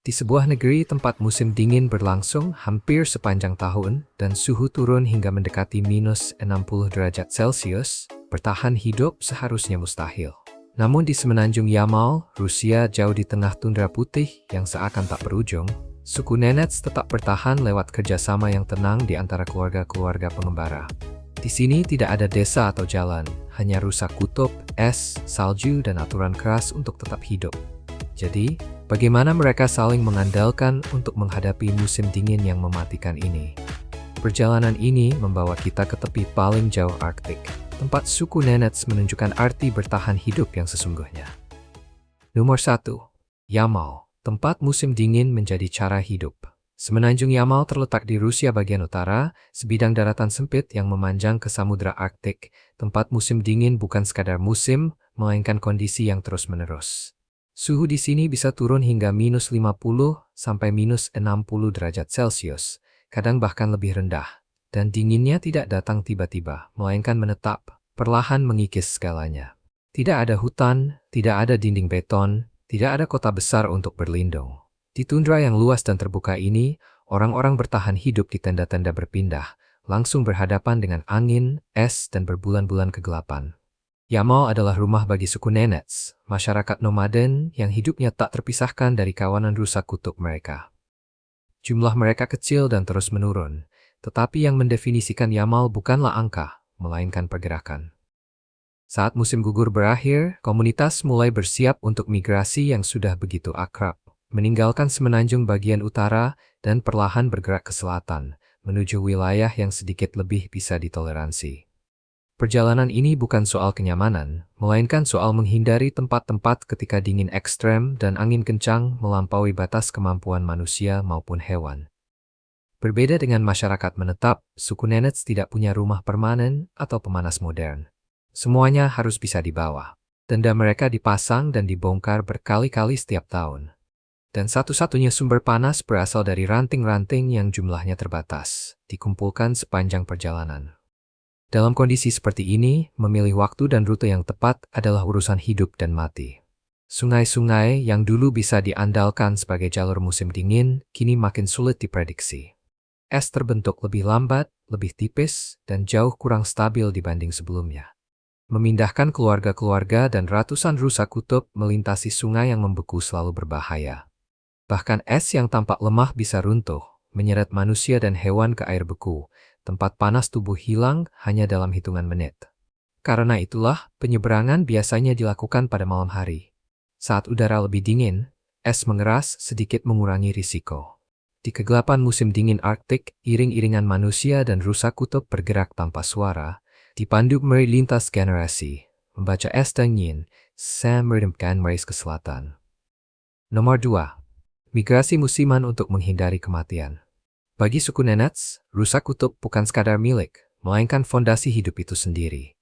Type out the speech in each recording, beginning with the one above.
Di sebuah negeri tempat musim dingin berlangsung hampir sepanjang tahun dan suhu turun hingga mendekati minus 60 derajat Celcius, bertahan hidup seharusnya mustahil. Namun di semenanjung Yamal, Rusia jauh di tengah tundra putih yang seakan tak berujung, suku Nenets tetap bertahan lewat kerjasama yang tenang di antara keluarga-keluarga pengembara. Di sini tidak ada desa atau jalan, hanya rusa kutub, es, salju, dan aturan keras untuk tetap hidup. Jadi, bagaimana mereka saling mengandalkan untuk menghadapi musim dingin yang mematikan ini? Perjalanan ini membawa kita ke tepi paling jauh Arktik, tempat suku Nenets menunjukkan arti bertahan hidup yang sesungguhnya. Nomor 1. Yamal, tempat musim dingin menjadi cara hidup. Semenanjung Yamal terletak di Rusia bagian utara, sebidang daratan sempit yang memanjang ke Samudra Arktik. Tempat musim dingin bukan sekadar musim, melainkan kondisi yang terus-menerus. Suhu di sini bisa turun hingga minus 50 sampai minus 60 derajat Celcius, kadang bahkan lebih rendah. Dan dinginnya tidak datang tiba-tiba, melainkan menetap, perlahan mengikis segalanya. Tidak ada hutan, tidak ada dinding beton, tidak ada kota besar untuk berlindung. Di tundra yang luas dan terbuka ini, orang-orang bertahan hidup di tenda-tenda berpindah, langsung berhadapan dengan angin, es, dan berbulan-bulan kegelapan. Yamal adalah rumah bagi suku Nenets, masyarakat nomaden yang hidupnya tak terpisahkan dari kawanan rusa kutub mereka. Jumlah mereka kecil dan terus menurun, tetapi yang mendefinisikan Yamal bukanlah angka, melainkan pergerakan. Saat musim gugur berakhir, komunitas mulai bersiap untuk migrasi yang sudah begitu akrab, meninggalkan semenanjung bagian utara dan perlahan bergerak ke selatan, menuju wilayah yang sedikit lebih bisa ditoleransi. Perjalanan ini bukan soal kenyamanan, melainkan soal menghindari tempat-tempat ketika dingin ekstrem dan angin kencang melampaui batas kemampuan manusia maupun hewan. Berbeda dengan masyarakat menetap, suku Nenets tidak punya rumah permanen atau pemanas modern. Semuanya harus bisa dibawa. Tenda mereka dipasang dan dibongkar berkali-kali setiap tahun. Dan satu-satunya sumber panas berasal dari ranting-ranting yang jumlahnya terbatas, dikumpulkan sepanjang perjalanan. Dalam kondisi seperti ini, memilih waktu dan rute yang tepat adalah urusan hidup dan mati. Sungai-sungai yang dulu bisa diandalkan sebagai jalur musim dingin, kini makin sulit diprediksi. Es terbentuk lebih lambat, lebih tipis, dan jauh kurang stabil dibanding sebelumnya. Memindahkan keluarga-keluarga dan ratusan rusa kutub melintasi sungai yang membeku selalu berbahaya. Bahkan es yang tampak lemah bisa runtuh, menyeret manusia dan hewan ke air beku. Tempat panas tubuh hilang hanya dalam hitungan menit. Karena itulah, penyeberangan biasanya dilakukan pada malam hari. Saat udara lebih dingin, es mengeras sedikit mengurangi risiko. Di kegelapan musim dingin Arktik, iring-iringan manusia dan rusa kutub bergerak tanpa suara, dipandu meri lintas generasi, membaca es dingin, Sam meredamkan meri ke selatan. Nomor 2. Migrasi musiman untuk menghindari kematian. Bagi suku Nenets, rusa kutub bukan sekadar milik, melainkan fondasi hidup itu sendiri.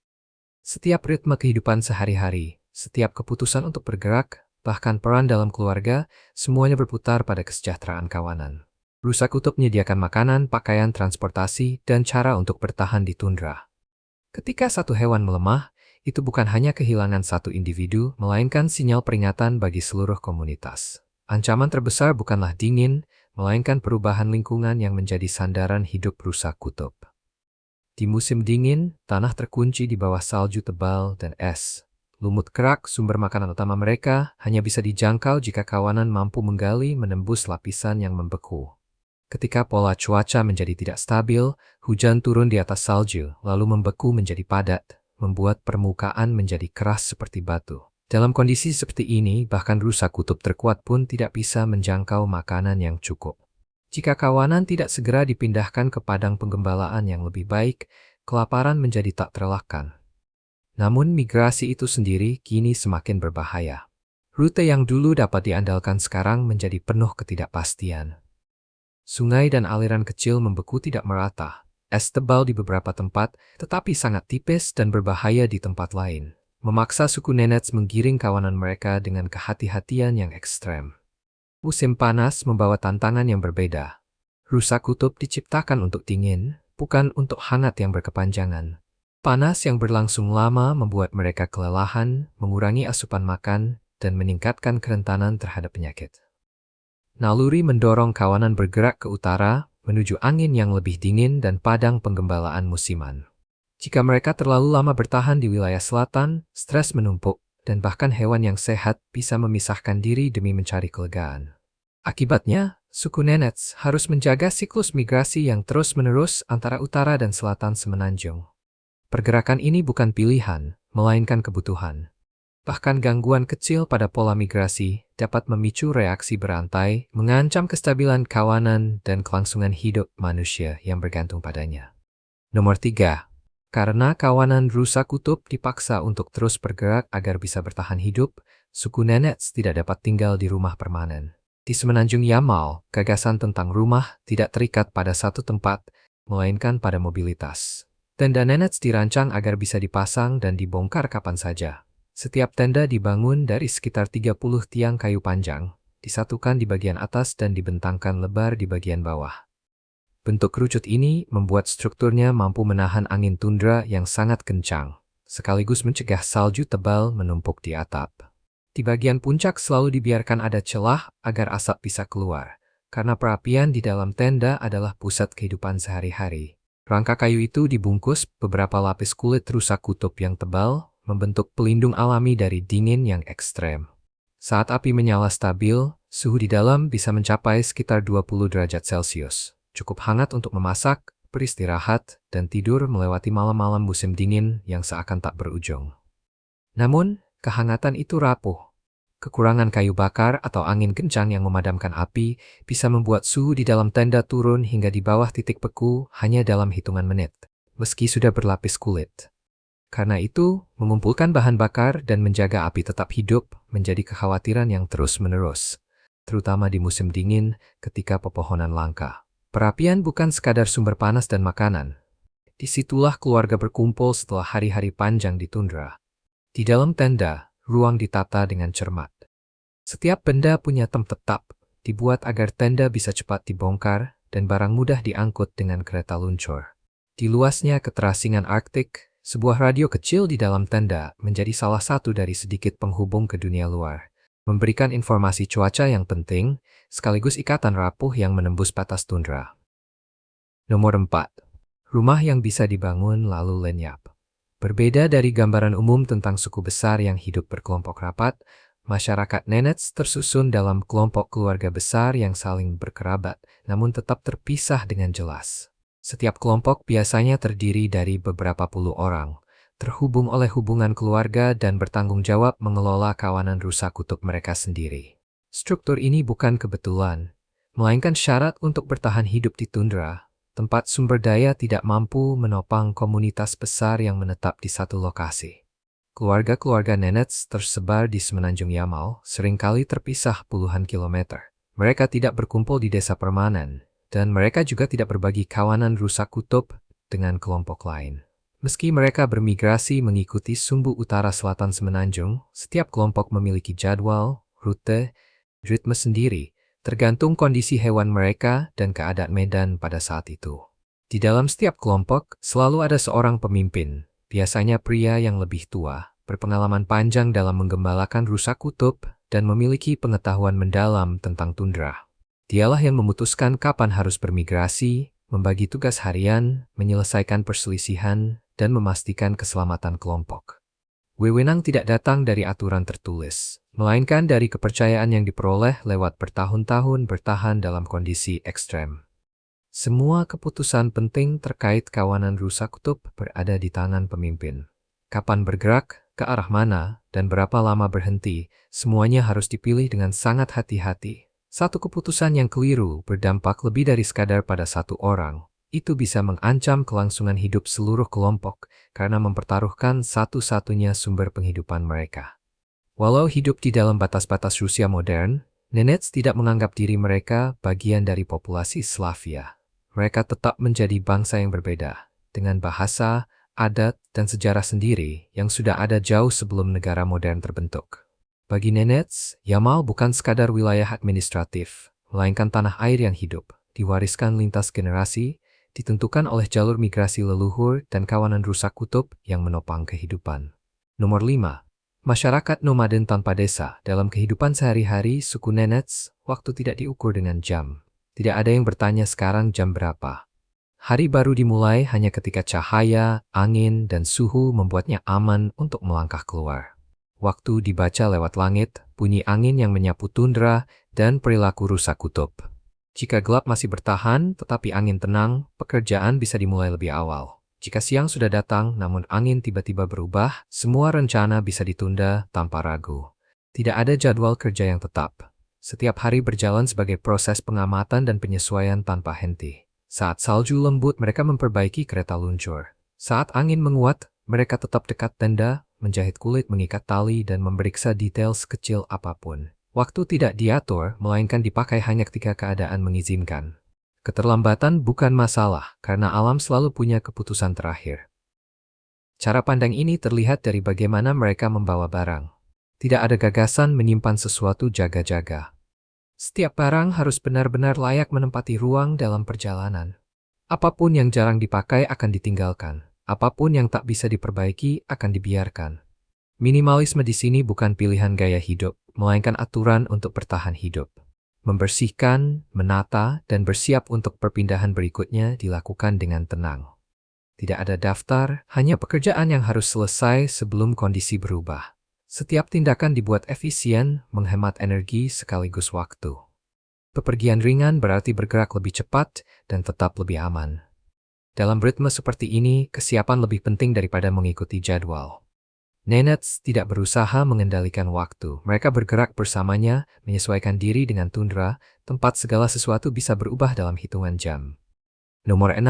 Setiap ritme kehidupan sehari-hari, setiap keputusan untuk bergerak, bahkan peran dalam keluarga, semuanya berputar pada kesejahteraan kawanan. Rusa kutub menyediakan makanan, pakaian, transportasi, dan cara untuk bertahan di tundra. Ketika satu hewan melemah, itu bukan hanya kehilangan satu individu, melainkan sinyal peringatan bagi seluruh komunitas. Ancaman terbesar bukanlah dingin, melainkan perubahan lingkungan yang menjadi sandaran hidup rusa kutub. Di musim dingin, tanah terkunci di bawah salju tebal dan es. Lumut kerak, sumber makanan utama mereka, hanya bisa dijangkau jika kawanan mampu menggali menembus lapisan yang membeku. Ketika pola cuaca menjadi tidak stabil, hujan turun di atas salju, lalu membeku menjadi padat, membuat permukaan menjadi keras seperti batu. Dalam kondisi seperti ini, bahkan rusa kutub terkuat pun tidak bisa menjangkau makanan yang cukup. Jika kawanan tidak segera dipindahkan ke padang penggembalaan yang lebih baik, kelaparan menjadi tak terelakkan. Namun migrasi itu sendiri kini semakin berbahaya. Rute yang dulu dapat diandalkan sekarang menjadi penuh ketidakpastian. Sungai dan aliran kecil membeku tidak merata. Es tebal di beberapa tempat, tetapi sangat tipis dan berbahaya di tempat lain. Memaksa suku Nenets menggiring kawanan mereka dengan kehati-hatian yang ekstrem. Musim panas membawa tantangan yang berbeda. Rusa kutub diciptakan untuk dingin, bukan untuk hangat yang berkepanjangan. Panas yang berlangsung lama membuat mereka kelelahan, mengurangi asupan makan, dan meningkatkan kerentanan terhadap penyakit. Naluri mendorong kawanan bergerak ke utara, menuju angin yang lebih dingin dan padang penggembalaan musiman. Jika mereka terlalu lama bertahan di wilayah selatan, stres menumpuk, dan bahkan hewan yang sehat bisa memisahkan diri demi mencari kelegaan. Akibatnya, suku Nenets harus menjaga siklus migrasi yang terus-menerus antara utara dan selatan semenanjung. Pergerakan ini bukan pilihan, melainkan kebutuhan. Bahkan gangguan kecil pada pola migrasi dapat memicu reaksi berantai, mengancam kestabilan kawanan dan kelangsungan hidup manusia yang bergantung padanya. Nomor 3. Karena kawanan rusa kutub dipaksa untuk terus bergerak agar bisa bertahan hidup, suku Nenets tidak dapat tinggal di rumah permanen. Di semenanjung Yamal, gagasan tentang rumah tidak terikat pada satu tempat, melainkan pada mobilitas. Tenda Nenets dirancang agar bisa dipasang dan dibongkar kapan saja. Setiap tenda dibangun dari sekitar 30 tiang kayu panjang, disatukan di bagian atas dan dibentangkan lebar di bagian bawah. Bentuk kerucut ini membuat strukturnya mampu menahan angin tundra yang sangat kencang, sekaligus mencegah salju tebal menumpuk di atap. Di bagian puncak selalu dibiarkan ada celah agar asap bisa keluar, karena perapian di dalam tenda adalah pusat kehidupan sehari-hari. Rangka kayu itu dibungkus beberapa lapis kulit rusa kutub yang tebal, membentuk pelindung alami dari dingin yang ekstrem. Saat api menyala stabil, suhu di dalam bisa mencapai sekitar 20 derajat Celcius. Cukup hangat untuk memasak, beristirahat, dan tidur melewati malam-malam musim dingin yang seakan tak berujung. Namun, kehangatan itu rapuh. Kekurangan kayu bakar atau angin kencang yang memadamkan api bisa membuat suhu di dalam tenda turun hingga di bawah titik beku hanya dalam hitungan menit, meski sudah berlapis kulit. Karena itu, mengumpulkan bahan bakar dan menjaga api tetap hidup menjadi kekhawatiran yang terus-menerus, terutama di musim dingin ketika pepohonan langka. Perapian bukan sekadar sumber panas dan makanan. Disitulah keluarga berkumpul setelah hari-hari panjang di tundra. Di dalam tenda, ruang ditata dengan cermat. Setiap benda punya tempat tetap, dibuat agar tenda bisa cepat dibongkar dan barang mudah diangkut dengan kereta luncur. Di luasnya keterasingan Arktik, sebuah radio kecil di dalam tenda menjadi salah satu dari sedikit penghubung ke dunia luar, memberikan informasi cuaca yang penting, sekaligus ikatan rapuh yang menembus batas tundra. Nomor 4. Rumah yang bisa dibangun lalu lenyap. Berbeda dari gambaran umum tentang suku besar yang hidup berkelompok rapat, masyarakat Nenets tersusun dalam kelompok keluarga besar yang saling berkerabat, namun tetap terpisah dengan jelas. Setiap kelompok biasanya terdiri dari beberapa puluh orang, terhubung oleh hubungan keluarga dan bertanggung jawab mengelola kawanan rusa kutub mereka sendiri. Struktur ini bukan kebetulan, melainkan syarat untuk bertahan hidup di tundra, tempat sumber daya tidak mampu menopang komunitas besar yang menetap di satu lokasi. Keluarga-keluarga Nenets tersebar di semenanjung Yamal, seringkali terpisah puluhan kilometer. Mereka tidak berkumpul di desa permanen, dan mereka juga tidak berbagi kawanan rusa kutub dengan kelompok lain. Meski mereka bermigrasi mengikuti sumbu utara-selatan semenanjung, setiap kelompok memiliki jadwal, rute, ritme sendiri, tergantung kondisi hewan mereka dan keadaan medan pada saat itu. Di dalam setiap kelompok, selalu ada seorang pemimpin, biasanya pria yang lebih tua, berpengalaman panjang dalam menggembalakan rusa kutub dan memiliki pengetahuan mendalam tentang tundra. Dialah yang memutuskan kapan harus bermigrasi, membagi tugas harian, menyelesaikan perselisihan, dan memastikan keselamatan kelompok. Wewenang tidak datang dari aturan tertulis, melainkan dari kepercayaan yang diperoleh lewat bertahun-tahun bertahan dalam kondisi ekstrem. Semua keputusan penting terkait kawanan rusa kutub berada di tangan pemimpin. Kapan bergerak, ke arah mana, dan berapa lama berhenti, semuanya harus dipilih dengan sangat hati-hati. Satu keputusan yang keliru berdampak lebih dari sekadar pada satu orang. Itu bisa mengancam kelangsungan hidup seluruh kelompok karena mempertaruhkan satu-satunya sumber penghidupan mereka. Walau hidup di dalam batas-batas Rusia modern, Nenets tidak menganggap diri mereka bagian dari populasi Slavia. Mereka tetap menjadi bangsa yang berbeda, dengan bahasa, adat, dan sejarah sendiri yang sudah ada jauh sebelum negara modern terbentuk. Bagi Nenets, Yamal bukan sekadar wilayah administratif, melainkan tanah air yang hidup, diwariskan lintas generasi, ditentukan oleh jalur migrasi leluhur dan kawanan rusa kutub yang menopang kehidupan. Nomor 5. Masyarakat nomaden tanpa desa, dalam kehidupan sehari-hari suku Nenets, waktu tidak diukur dengan jam. Tidak ada yang bertanya sekarang jam berapa. Hari baru dimulai hanya ketika cahaya, angin, dan suhu membuatnya aman untuk melangkah keluar. Waktu dibaca lewat langit, bunyi angin yang menyapu tundra, dan perilaku rusa kutub. Jika gelap masih bertahan, tetapi angin tenang, pekerjaan bisa dimulai lebih awal. Jika siang sudah datang, namun angin tiba-tiba berubah, semua rencana bisa ditunda tanpa ragu. Tidak ada jadwal kerja yang tetap. Setiap hari berjalan sebagai proses pengamatan dan penyesuaian tanpa henti. Saat salju lembut, mereka memperbaiki kereta luncur. Saat angin menguat, mereka tetap dekat tenda, menjahit kulit, mengikat tali, dan memeriksa detail sekecil apapun. Waktu tidak diatur, melainkan dipakai hanya ketika keadaan mengizinkan. Keterlambatan bukan masalah, karena alam selalu punya keputusan terakhir. Cara pandang ini terlihat dari bagaimana mereka membawa barang. Tidak ada gagasan menyimpan sesuatu jaga-jaga. Setiap barang harus benar-benar layak menempati ruang dalam perjalanan. Apapun yang jarang dipakai akan ditinggalkan. Apapun yang tak bisa diperbaiki akan dibiarkan. Minimalisme di sini bukan pilihan gaya hidup, melainkan aturan untuk bertahan hidup. Membersihkan, menata, dan bersiap untuk perpindahan berikutnya dilakukan dengan tenang. Tidak ada daftar, hanya pekerjaan yang harus selesai sebelum kondisi berubah. Setiap tindakan dibuat efisien, menghemat energi sekaligus waktu. Bepergian ringan berarti bergerak lebih cepat dan tetap lebih aman. Dalam ritme seperti ini, kesiapan lebih penting daripada mengikuti jadwal. Nenets tidak berusaha mengendalikan waktu. Mereka bergerak bersamanya, menyesuaikan diri dengan tundra, tempat segala sesuatu bisa berubah dalam hitungan jam. Nomor 6.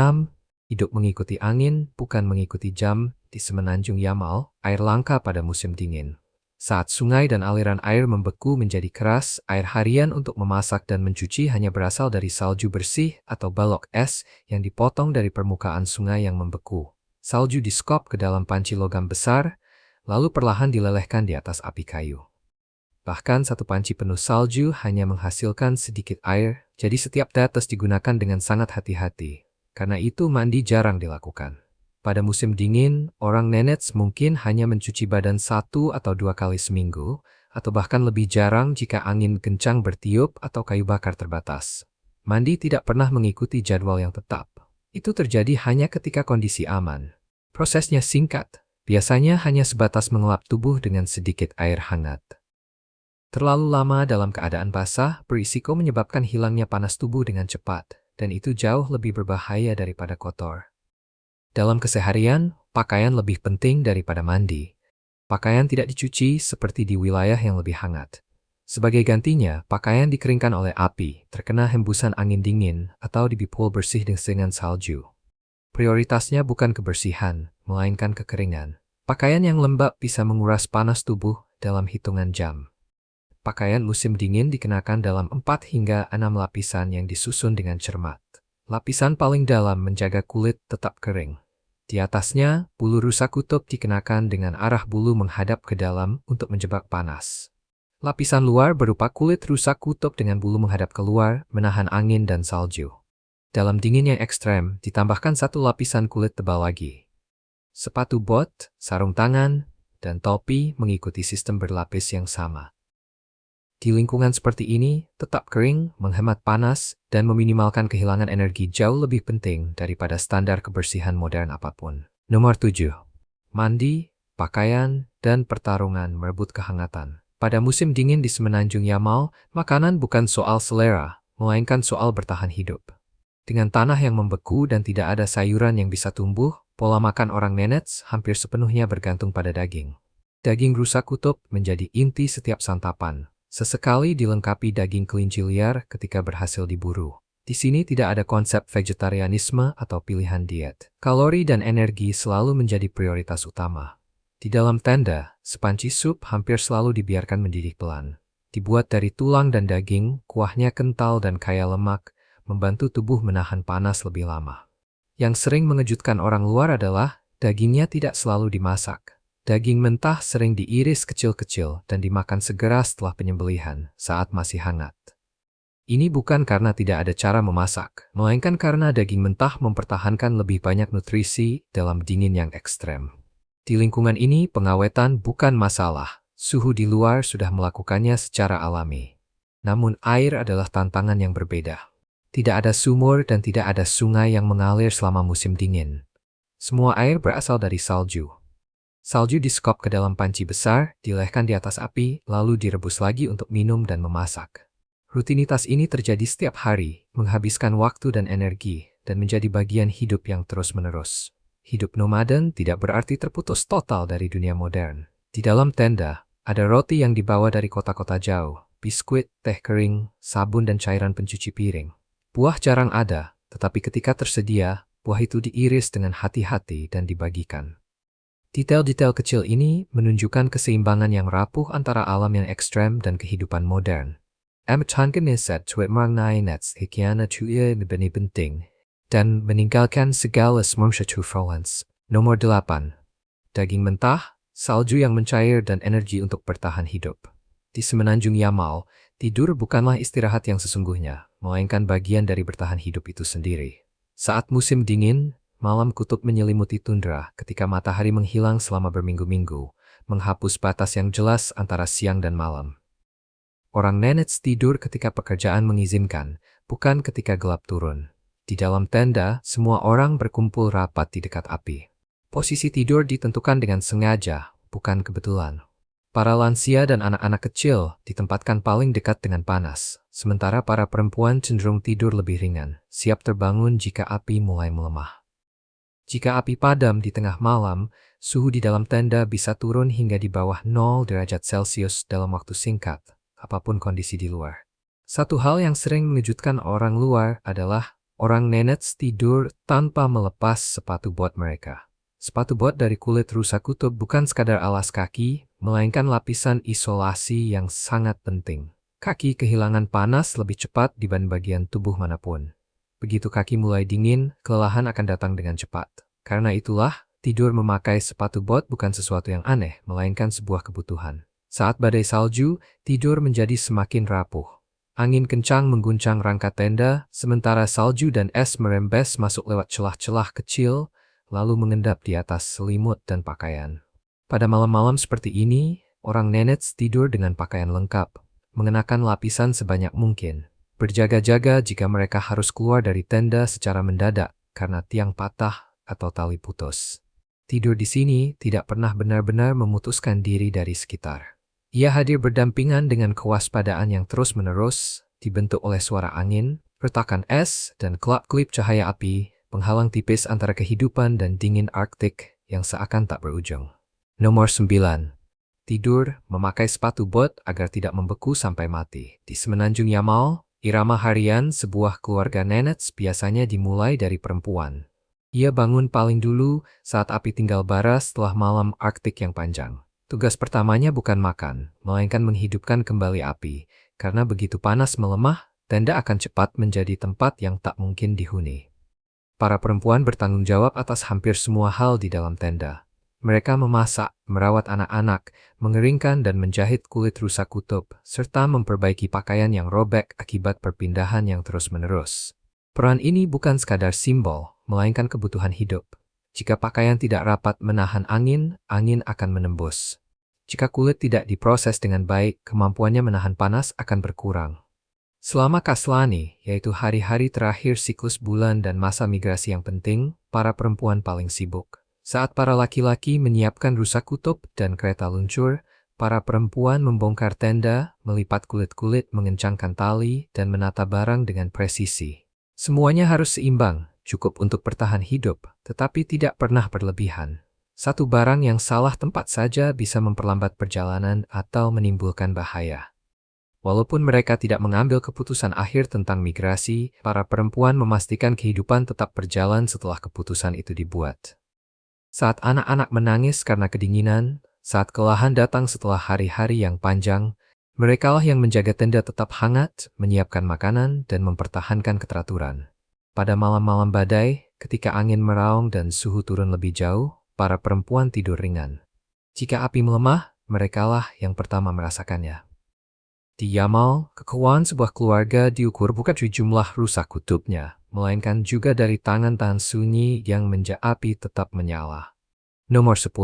Hidup mengikuti angin, bukan mengikuti jam. Di semenanjung Yamal, air langka pada musim dingin. Saat sungai dan aliran air membeku menjadi keras, air harian untuk memasak dan mencuci hanya berasal dari salju bersih atau balok es yang dipotong dari permukaan sungai yang membeku. Salju diskop ke dalam panci logam besar, lalu perlahan dilelehkan di atas api kayu. Bahkan satu panci penuh salju hanya menghasilkan sedikit air, jadi setiap tetes digunakan dengan sangat hati-hati. Karena itu mandi jarang dilakukan. Pada musim dingin, orang Nenets mungkin hanya mencuci badan 1 atau 2 kali seminggu, atau bahkan lebih jarang jika angin kencang bertiup atau kayu bakar terbatas. Mandi tidak pernah mengikuti jadwal yang tetap. Itu terjadi hanya ketika kondisi aman. Prosesnya singkat, biasanya hanya sebatas mengelap tubuh dengan sedikit air hangat. Terlalu lama dalam keadaan basah berisiko menyebabkan hilangnya panas tubuh dengan cepat, dan itu jauh lebih berbahaya daripada kotor. Dalam keseharian, pakaian lebih penting daripada mandi. Pakaian tidak dicuci seperti di wilayah yang lebih hangat. Sebagai gantinya, pakaian dikeringkan oleh api, terkena hembusan angin dingin, atau dibipul bersih dengan salju. Prioritasnya bukan kebersihan, melainkan kekeringan. Pakaian yang lembab bisa menguras panas tubuh dalam hitungan jam. Pakaian musim dingin dikenakan dalam 4 hingga 6 lapisan yang disusun dengan cermat. Lapisan paling dalam menjaga kulit tetap kering. Di atasnya, bulu rusa kutub dikenakan dengan arah bulu menghadap ke dalam untuk menjebak panas. Lapisan luar berupa kulit rusa kutub dengan bulu menghadap keluar, menahan angin dan salju. Dalam dingin yang ekstrem, ditambahkan satu lapisan kulit tebal lagi. Sepatu bot, sarung tangan, dan topi mengikuti sistem berlapis yang sama. Di lingkungan seperti ini, tetap kering, menghemat panas, dan meminimalkan kehilangan energi jauh lebih penting daripada standar kebersihan modern apapun. Nomor 7. Mandi, pakaian, dan pertarungan merebut kehangatan. Pada musim dingin di semenanjung Yamal, makanan bukan soal selera, melainkan soal bertahan hidup. Dengan tanah yang membeku dan tidak ada sayuran yang bisa tumbuh, pola makan orang Nenets hampir sepenuhnya bergantung pada daging. Daging rusa kutub menjadi inti setiap santapan. Sesekali dilengkapi daging kelinci liar ketika berhasil diburu. Di sini tidak ada konsep vegetarianisme atau pilihan diet. Kalori dan energi selalu menjadi prioritas utama. Di dalam tenda, sepanci sup hampir selalu dibiarkan mendidih pelan. Dibuat dari tulang dan daging, kuahnya kental dan kaya lemak, membantu tubuh menahan panas lebih lama. Yang sering mengejutkan orang luar adalah, dagingnya tidak selalu dimasak. Daging mentah sering diiris kecil-kecil dan dimakan segera setelah penyembelihan saat masih hangat. Ini bukan karena tidak ada cara memasak, melainkan karena daging mentah mempertahankan lebih banyak nutrisi dalam dingin yang ekstrem. Di lingkungan ini, pengawetan bukan masalah. Suhu di luar sudah melakukannya secara alami. Namun air adalah tantangan yang berbeda. Tidak ada sumur dan tidak ada sungai yang mengalir selama musim dingin. Semua air berasal dari salju. Salju disekop ke dalam panci besar, dilelehkan di atas api, lalu direbus lagi untuk minum dan memasak. Rutinitas ini terjadi setiap hari, menghabiskan waktu dan energi, dan menjadi bagian hidup yang terus-menerus. Hidup nomaden tidak berarti terputus total dari dunia modern. Di dalam tenda, ada roti yang dibawa dari kota-kota jauh, biskuit, teh kering, sabun dan cairan pencuci piring. Buah jarang ada, tetapi ketika tersedia, buah itu diiris dengan hati-hati dan dibagikan. Detail-detail kecil ini menunjukkan keseimbangan yang rapuh antara alam yang ekstrem dan kehidupan modern. Amatangkan set tuet mengenai nets hikiana tuya benih penting dan meninggalkan segala semursyatufrolans. Nomor 8. Daging mentah, salju yang mencair dan energi untuk bertahan hidup. Di semenanjung Yamal, tidur bukanlah istirahat yang sesungguhnya, melainkan bagian dari bertahan hidup itu sendiri. Saat musim dingin, malam kutub menyelimuti tundra ketika matahari menghilang selama berminggu-minggu, menghapus batas yang jelas antara siang dan malam. Orang Nenets tidur ketika pekerjaan mengizinkan, bukan ketika gelap turun. Di dalam tenda, semua orang berkumpul rapat di dekat api. Posisi tidur ditentukan dengan sengaja, bukan kebetulan. Para lansia dan anak-anak kecil ditempatkan paling dekat dengan panas, sementara para perempuan cenderung tidur lebih ringan, siap terbangun jika api mulai melemah. Jika api padam di tengah malam, suhu di dalam tenda bisa turun hingga di bawah 0 derajat Celcius dalam waktu singkat, apapun kondisi di luar. Satu hal yang sering mengejutkan orang luar adalah orang Nenets tidur tanpa melepas sepatu bot mereka. Sepatu bot dari kulit rusa kutub bukan sekadar alas kaki, melainkan lapisan isolasi yang sangat penting. Kaki kehilangan panas lebih cepat dibanding bagian tubuh manapun. Begitu kaki mulai dingin, kelelahan akan datang dengan cepat. Karena itulah, tidur memakai sepatu bot bukan sesuatu yang aneh, melainkan sebuah kebutuhan. Saat badai salju, tidur menjadi semakin rapuh. Angin kencang mengguncang rangka tenda, sementara salju dan es merembes masuk lewat celah-celah kecil, lalu mengendap di atas selimut dan pakaian. Pada malam-malam seperti ini, orang Nenets tidur dengan pakaian lengkap, mengenakan lapisan sebanyak mungkin, berjaga-jaga jika mereka harus keluar dari tenda secara mendadak karena tiang patah atau tali putus. Tidur di sini tidak pernah benar-benar memutuskan diri dari sekitar. Ia hadir berdampingan dengan kewaspadaan yang terus-menerus, dibentuk oleh suara angin, retakan es, dan kelap-kelip cahaya api, penghalang tipis antara kehidupan dan dingin Arktik yang seakan tak berujung. Nomor 9. Tidur memakai sepatu bot agar tidak membeku sampai mati. Di semenanjung Yamal, irama harian sebuah keluarga Nenets biasanya dimulai dari perempuan. Ia bangun paling dulu saat api tinggal bara setelah malam Arktik yang panjang. Tugas pertamanya bukan makan, melainkan menghidupkan kembali api, karena begitu panas melemah, tenda akan cepat menjadi tempat yang tak mungkin dihuni. Para perempuan bertanggung jawab atas hampir semua hal di dalam tenda. Mereka memasak, merawat anak-anak, mengeringkan dan menjahit kulit rusa kutub, serta memperbaiki pakaian yang robek akibat perpindahan yang terus-menerus. Peran ini bukan sekadar simbol, melainkan kebutuhan hidup. Jika pakaian tidak rapat menahan angin, angin akan menembus. Jika kulit tidak diproses dengan baik, kemampuannya menahan panas akan berkurang. Selama Kaslani, yaitu hari-hari terakhir siklus bulan dan masa migrasi yang penting, para perempuan paling sibuk. Saat para laki-laki menyiapkan rusa kutub dan kereta luncur, para perempuan membongkar tenda, melipat kulit-kulit, mengencangkan tali, dan menata barang dengan presisi. Semuanya harus seimbang, cukup untuk bertahan hidup, tetapi tidak pernah berlebihan. Satu barang yang salah tempat saja bisa memperlambat perjalanan atau menimbulkan bahaya. Walaupun mereka tidak mengambil keputusan akhir tentang migrasi, para perempuan memastikan kehidupan tetap berjalan setelah keputusan itu dibuat. Saat anak-anak menangis karena kedinginan, saat kelelahan datang setelah hari-hari yang panjang, merekalah yang menjaga tenda tetap hangat, menyiapkan makanan, dan mempertahankan keteraturan. Pada malam-malam badai, ketika angin meraung dan suhu turun lebih jauh, para perempuan tidur ringan. Jika api melemah, merekalah yang pertama merasakannya. Di Yamal, kekuatan sebuah keluarga diukur bukan dari jumlah rusa kutubnya, melainkan juga dari tangan-tangan sunyi yang menjaga api tetap menyala. Nomor 10.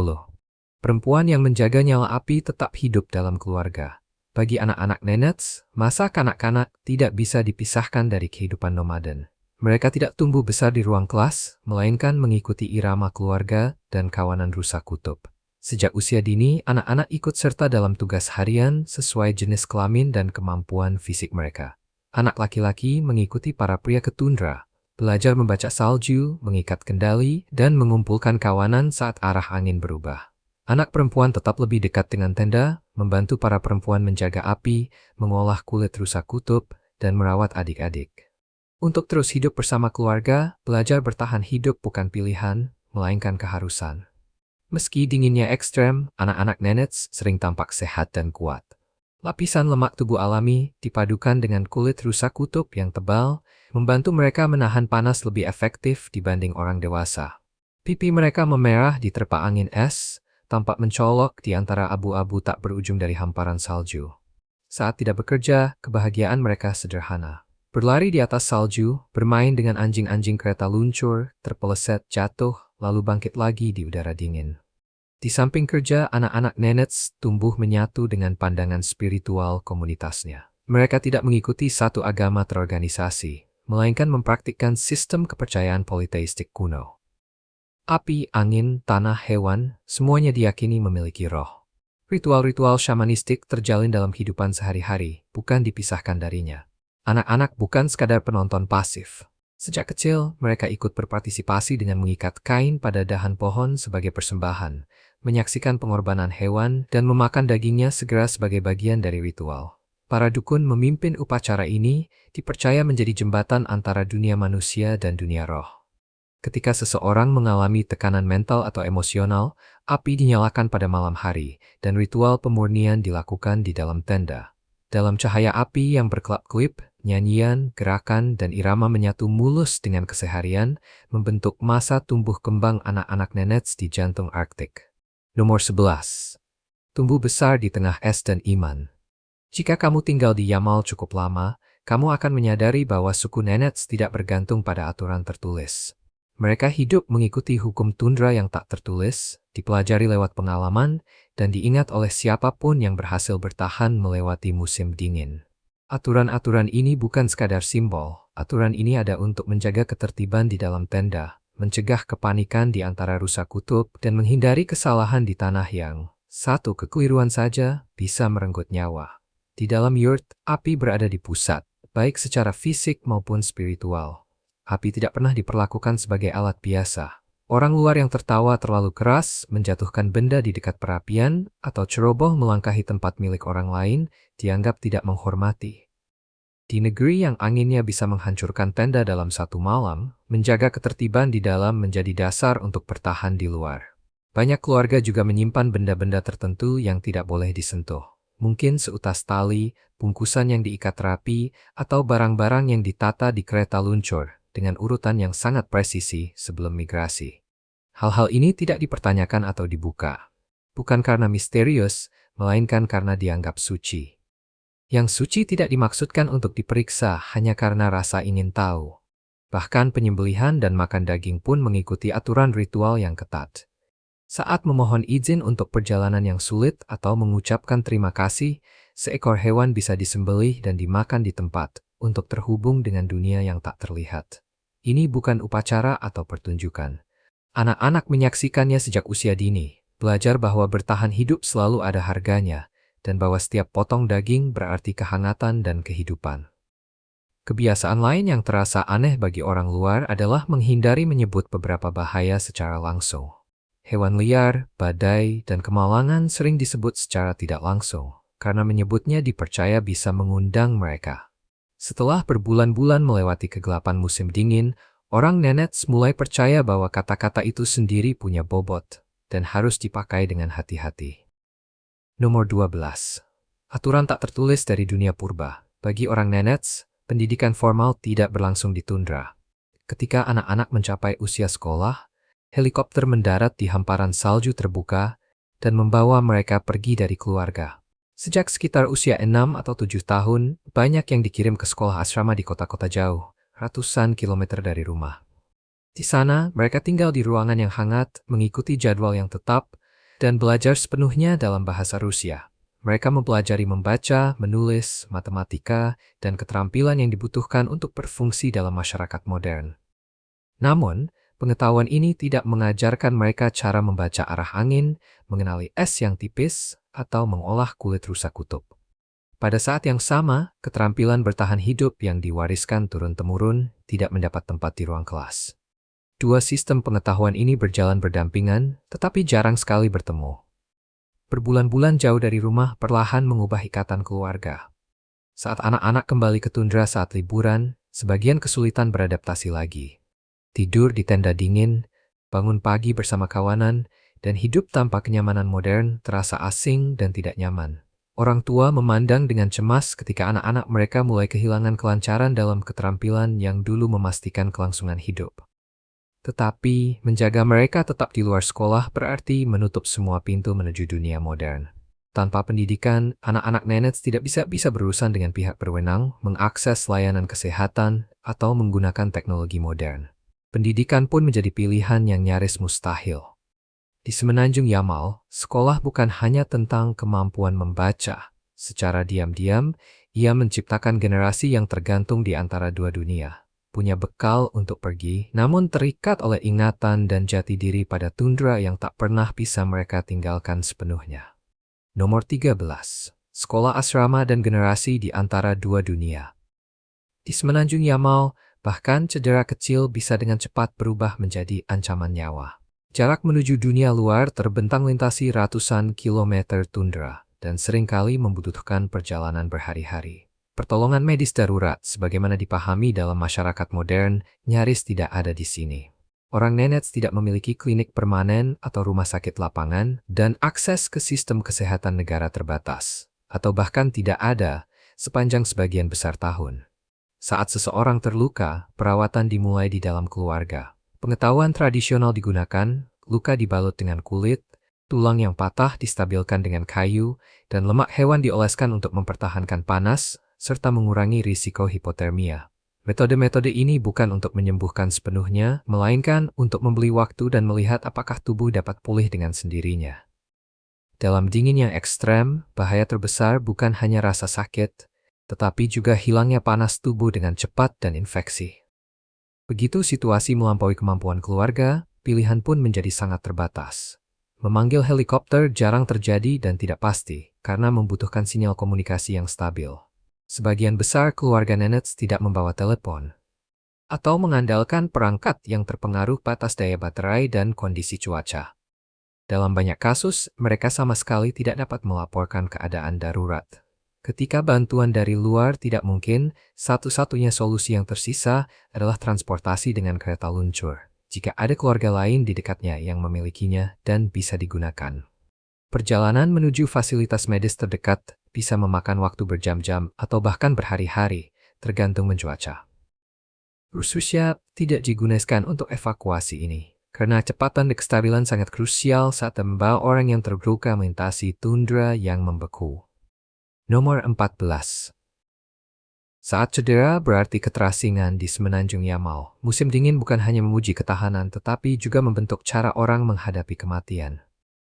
Perempuan yang menjaga nyala api tetap hidup dalam keluarga. Bagi anak-anak nenets, masa kanak-kanak tidak bisa dipisahkan dari kehidupan nomaden. Mereka tidak tumbuh besar di ruang kelas, melainkan mengikuti irama keluarga dan kawanan rusa kutub. Sejak usia dini, anak-anak ikut serta dalam tugas harian sesuai jenis kelamin dan kemampuan fisik mereka. Anak laki-laki mengikuti para pria ke tundra, belajar membaca salju, mengikat kendali, dan mengumpulkan kawanan saat arah angin berubah. Anak perempuan tetap lebih dekat dengan tenda, membantu para perempuan menjaga api, mengolah kulit rusa kutub, dan merawat adik-adik. Untuk terus hidup bersama keluarga, belajar bertahan hidup bukan pilihan, melainkan keharusan. Meski dinginnya ekstrem, anak-anak nenets sering tampak sehat dan kuat. Lapisan lemak tubuh alami, dipadukan dengan kulit rusa kutub yang tebal, membantu mereka menahan panas lebih efektif dibanding orang dewasa. Pipi mereka memerah diterpa angin es, tampak mencolok di antara abu-abu tak berujung dari hamparan salju. Saat tidak bekerja, kebahagiaan mereka sederhana. Berlari di atas salju, bermain dengan anjing-anjing kereta luncur, terpeleset jatuh, lalu bangkit lagi di udara dingin. Di samping kerja, anak-anak nenets tumbuh menyatu dengan pandangan spiritual komunitasnya. Mereka tidak mengikuti satu agama terorganisasi, melainkan mempraktikkan sistem kepercayaan politeistik kuno. Api, angin, tanah, hewan, semuanya diyakini memiliki roh. Ritual-ritual shamanistik terjalin dalam kehidupan sehari-hari, bukan dipisahkan darinya. Anak-anak bukan sekadar penonton pasif. Sejak kecil, mereka ikut berpartisipasi dengan mengikat kain pada dahan pohon sebagai persembahan, menyaksikan pengorbanan hewan, dan memakan dagingnya segera sebagai bagian dari ritual. Para dukun memimpin upacara ini, dipercaya menjadi jembatan antara dunia manusia dan dunia roh. Ketika seseorang mengalami tekanan mental atau emosional, api dinyalakan pada malam hari, dan ritual pemurnian dilakukan di dalam tenda. Dalam cahaya api yang berkelap-kelip, nyanyian, gerakan, dan irama menyatu mulus dengan keseharian, membentuk masa tumbuh kembang anak-anak nenets di jantung Arktik. Nomor 11. Tumbuh besar di tengah es dan iman. Jika kamu tinggal di Yamal cukup lama, kamu akan menyadari bahwa suku nenets tidak bergantung pada aturan tertulis. Mereka hidup mengikuti hukum tundra yang tak tertulis, dipelajari lewat pengalaman, dan diingat oleh siapapun yang berhasil bertahan melewati musim dingin. Aturan-aturan ini bukan sekadar simbol, aturan ini ada untuk menjaga ketertiban di dalam tenda, mencegah kepanikan di antara rusa kutub, dan menghindari kesalahan di tanah yang, satu kekeliruan saja, bisa merenggut nyawa. Di dalam yurt, api berada di pusat, baik secara fisik maupun spiritual. Api tidak pernah diperlakukan sebagai alat biasa. Orang luar yang tertawa terlalu keras, menjatuhkan benda di dekat perapian, atau ceroboh melangkahi tempat milik orang lain, dianggap tidak menghormati. Di negeri yang anginnya bisa menghancurkan tenda dalam satu malam, menjaga ketertiban di dalam menjadi dasar untuk bertahan di luar. Banyak keluarga juga menyimpan benda-benda tertentu yang tidak boleh disentuh. Mungkin seutas tali, bungkusan yang diikat rapi, atau barang-barang yang ditata di kereta luncur, dengan urutan yang sangat presisi sebelum migrasi. Hal-hal ini tidak dipertanyakan atau dibuka. Bukan karena misterius, melainkan karena dianggap suci. Yang suci tidak dimaksudkan untuk diperiksa hanya karena rasa ingin tahu. Bahkan penyembelihan dan makan daging pun mengikuti aturan ritual yang ketat. Saat memohon izin untuk perjalanan yang sulit atau mengucapkan terima kasih, seekor hewan bisa disembelih dan dimakan di tempat untuk terhubung dengan dunia yang tak terlihat. Ini bukan upacara atau pertunjukan. Anak-anak menyaksikannya sejak usia dini, belajar bahwa bertahan hidup selalu ada harganya, dan bahwa setiap potong daging berarti kehangatan dan kehidupan. Kebiasaan lain yang terasa aneh bagi orang luar adalah menghindari menyebut beberapa bahaya secara langsung. Hewan liar, badai, dan kemalangan sering disebut secara tidak langsung, karena menyebutnya dipercaya bisa mengundang mereka. Setelah berbulan-bulan melewati kegelapan musim dingin, orang nenets mulai percaya bahwa kata-kata itu sendiri punya bobot dan harus dipakai dengan hati-hati. Nomor 12. Aturan tak tertulis dari dunia purba. Bagi orang nenets, pendidikan formal tidak berlangsung di tundra. Ketika anak-anak mencapai usia sekolah, helikopter mendarat di hamparan salju terbuka dan membawa mereka pergi dari keluarga. Sejak sekitar usia 6 atau 7 tahun, banyak yang dikirim ke sekolah asrama di kota-kota jauh, ratusan kilometer dari rumah. Di sana, mereka tinggal di ruangan yang hangat, mengikuti jadwal yang tetap, dan belajar sepenuhnya dalam bahasa Rusia. Mereka mempelajari membaca, menulis, matematika, dan keterampilan yang dibutuhkan untuk berfungsi dalam masyarakat modern. Namun, pengetahuan ini tidak mengajarkan mereka cara membaca arah angin, mengenali es yang tipis, atau mengolah kulit rusa kutub. Pada saat yang sama, keterampilan bertahan hidup yang diwariskan turun-temurun tidak mendapat tempat di ruang kelas. Dua sistem pengetahuan ini berjalan berdampingan, tetapi jarang sekali bertemu. Berbulan-bulan jauh dari rumah perlahan mengubah ikatan keluarga. Saat anak-anak kembali ke tundra saat liburan, sebagian kesulitan beradaptasi lagi. Tidur di tenda dingin, bangun pagi bersama kawanan, dan hidup tanpa kenyamanan modern terasa asing dan tidak nyaman. Orang tua memandang dengan cemas ketika anak-anak mereka mulai kehilangan kelancaran dalam keterampilan yang dulu memastikan kelangsungan hidup. Tetapi, menjaga mereka tetap di luar sekolah berarti menutup semua pintu menuju dunia modern. Tanpa pendidikan, anak-anak Nenets tidak bisa berurusan dengan pihak berwenang, mengakses layanan kesehatan, atau menggunakan teknologi modern. Pendidikan pun menjadi pilihan yang nyaris mustahil. Di Semenanjung Yamal, sekolah bukan hanya tentang kemampuan membaca. Secara diam-diam, ia menciptakan generasi yang tergantung di antara dua dunia. Punya bekal untuk pergi, namun terikat oleh ingatan dan jati diri pada tundra yang tak pernah bisa mereka tinggalkan sepenuhnya. Nomor 13. Sekolah asrama dan generasi di antara dua dunia. Di Semenanjung Yamal, bahkan cedera kecil bisa dengan cepat berubah menjadi ancaman nyawa. Jarak menuju dunia luar terbentang lintasi ratusan kilometer tundra dan seringkali membutuhkan perjalanan berhari-hari. Pertolongan medis darurat, sebagaimana dipahami dalam masyarakat modern, nyaris tidak ada di sini. Orang Nenets tidak memiliki klinik permanen atau rumah sakit lapangan, dan akses ke sistem kesehatan negara terbatas, atau bahkan tidak ada sepanjang sebagian besar tahun. Saat seseorang terluka, perawatan dimulai di dalam keluarga. Pengetahuan tradisional digunakan, luka dibalut dengan kulit, tulang yang patah distabilkan dengan kayu, dan lemak hewan dioleskan untuk mempertahankan panas, serta mengurangi risiko hipotermia. Metode-metode ini bukan untuk menyembuhkan sepenuhnya, melainkan untuk membeli waktu dan melihat apakah tubuh dapat pulih dengan sendirinya. Dalam dingin yang ekstrem, bahaya terbesar bukan hanya rasa sakit, tetapi juga hilangnya panas tubuh dengan cepat dan infeksi. Begitu situasi melampaui kemampuan keluarga, pilihan pun menjadi sangat terbatas. Memanggil helikopter jarang terjadi dan tidak pasti, karena membutuhkan sinyal komunikasi yang stabil. Sebagian besar keluarga Nenets tidak membawa telepon, atau mengandalkan perangkat yang terpengaruh batas daya baterai dan kondisi cuaca. Dalam banyak kasus, mereka sama sekali tidak dapat melaporkan keadaan darurat. Ketika bantuan dari luar tidak mungkin, satu-satunya solusi yang tersisa adalah transportasi dengan kereta luncur, jika ada keluarga lain di dekatnya yang memilikinya dan bisa digunakan. Perjalanan menuju fasilitas medis terdekat bisa memakan waktu berjam-jam atau bahkan berhari-hari, tergantung mencuaca. Rusia tidak digunakan untuk evakuasi ini, karena kecepatan dan kestabilan sangat krusial saat membawa orang yang terluka melintasi tundra yang membeku. Nomor 14. Saat cedera berarti keterasingan di Semenanjung Yamal. Musim dingin bukan hanya memuji ketahanan, tetapi juga membentuk cara orang menghadapi kematian.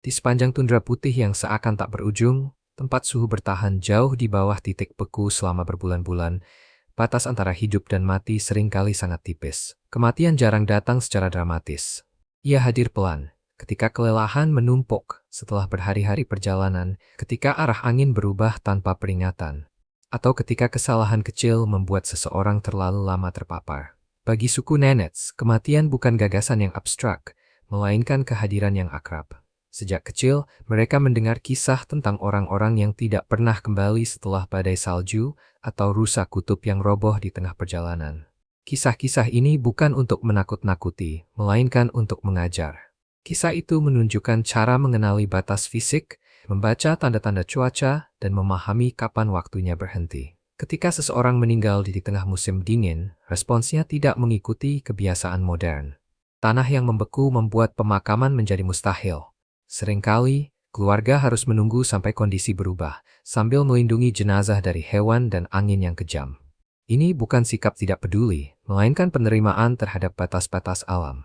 Di sepanjang tundra putih yang seakan tak berujung, tempat suhu bertahan jauh di bawah titik beku selama berbulan-bulan, batas antara hidup dan mati seringkali sangat tipis. Kematian jarang datang secara dramatis. Ia hadir pelan, ketika kelelahan menumpuk setelah berhari-hari perjalanan, ketika arah angin berubah tanpa peringatan, atau ketika kesalahan kecil membuat seseorang terlalu lama terpapar. Bagi suku Nenets, kematian bukan gagasan yang abstrak, melainkan kehadiran yang akrab. Sejak kecil, mereka mendengar kisah tentang orang-orang yang tidak pernah kembali setelah badai salju atau rusa kutub yang roboh di tengah perjalanan. Kisah-kisah ini bukan untuk menakut-nakuti, melainkan untuk mengajar. Kisah itu menunjukkan cara mengenali batas fisik, membaca tanda-tanda cuaca, dan memahami kapan waktunya berhenti. Ketika seseorang meninggal di tengah musim dingin, responsnya tidak mengikuti kebiasaan modern. Tanah yang membeku membuat pemakaman menjadi mustahil. Seringkali, keluarga harus menunggu sampai kondisi berubah, sambil melindungi jenazah dari hewan dan angin yang kejam. Ini bukan sikap tidak peduli, melainkan penerimaan terhadap batas-batas alam.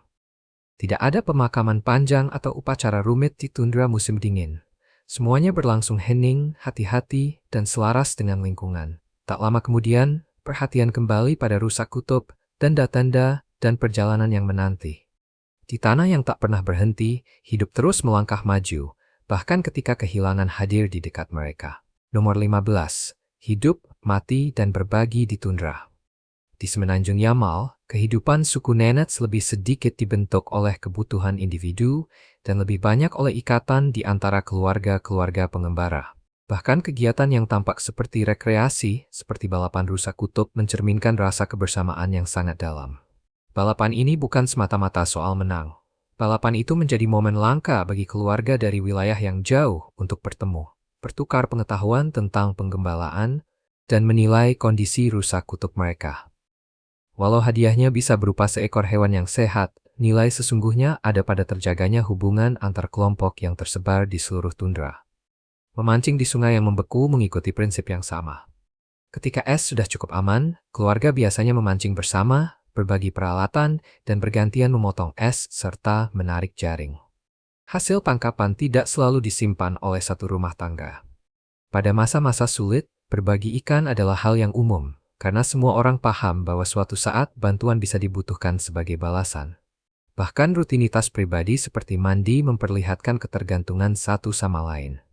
Tidak ada pemakaman panjang atau upacara rumit di tundra musim dingin. Semuanya berlangsung hening, hati-hati, dan selaras dengan lingkungan. Tak lama kemudian, perhatian kembali pada rusa kutub, tanda-tanda, dan perjalanan yang menanti. Di tanah yang tak pernah berhenti, hidup terus melangkah maju, bahkan ketika kehilangan hadir di dekat mereka. Nomor 15. Hidup, mati, dan berbagi di tundra. Di semenanjung Yamal, kehidupan suku Nenets lebih sedikit dibentuk oleh kebutuhan individu dan lebih banyak oleh ikatan di antara keluarga-keluarga pengembara. Bahkan kegiatan yang tampak seperti rekreasi, seperti balapan rusa kutub, mencerminkan rasa kebersamaan yang sangat dalam. Balapan ini bukan semata-mata soal menang. Balapan itu menjadi momen langka bagi keluarga dari wilayah yang jauh untuk bertemu, bertukar pengetahuan tentang penggembalaan, dan menilai kondisi rusa kutub mereka. Walau hadiahnya bisa berupa seekor hewan yang sehat, nilai sesungguhnya ada pada terjaganya hubungan antar kelompok yang tersebar di seluruh tundra. Memancing di sungai yang membeku mengikuti prinsip yang sama. Ketika es sudah cukup aman, keluarga biasanya memancing bersama, berbagi peralatan, dan bergantian memotong es serta menarik jaring. Hasil tangkapan tidak selalu disimpan oleh satu rumah tangga. Pada masa-masa sulit, berbagi ikan adalah hal yang umum, karena semua orang paham bahwa suatu saat bantuan bisa dibutuhkan sebagai balasan. Bahkan rutinitas pribadi seperti mandi memperlihatkan ketergantungan satu sama lain.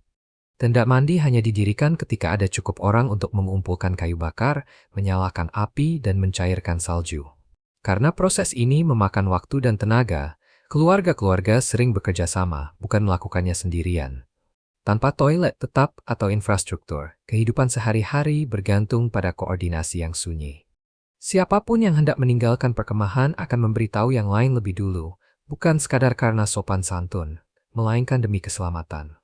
Tenda mandi hanya didirikan ketika ada cukup orang untuk mengumpulkan kayu bakar, menyalakan api, dan mencairkan salju. Karena proses ini memakan waktu dan tenaga, keluarga-keluarga sering bekerja sama, bukan melakukannya sendirian. Tanpa toilet tetap atau infrastruktur, kehidupan sehari-hari bergantung pada koordinasi yang sunyi. Siapapun yang hendak meninggalkan perkemahan akan memberitahu yang lain lebih dulu, bukan sekadar karena sopan santun, melainkan demi keselamatan.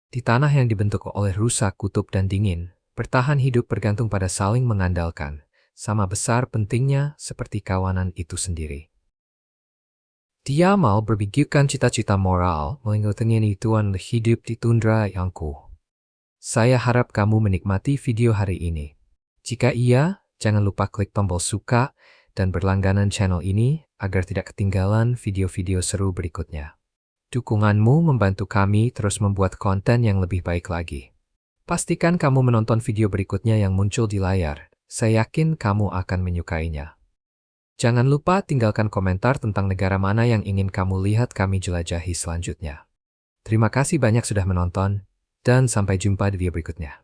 Di tanah yang dibentuk oleh rusa kutub dan dingin, bertahan hidup bergantung pada saling mengandalkan, sama besar pentingnya seperti kawanan itu sendiri. Di Yamal berbigitkan cita-cita moral melingkupi tuan hidup di tundra yang kuat. Saya harap kamu menikmati video hari ini. Jika iya, jangan lupa klik tombol suka dan berlangganan channel ini agar tidak ketinggalan video-video seru berikutnya. Dukunganmu membantu kami terus membuat konten yang lebih baik lagi. Pastikan kamu menonton video berikutnya yang muncul di layar. Saya yakin kamu akan menyukainya. Jangan lupa tinggalkan komentar tentang negara mana yang ingin kamu lihat kami jelajahi selanjutnya. Terima kasih banyak sudah menonton, dan sampai jumpa di video berikutnya.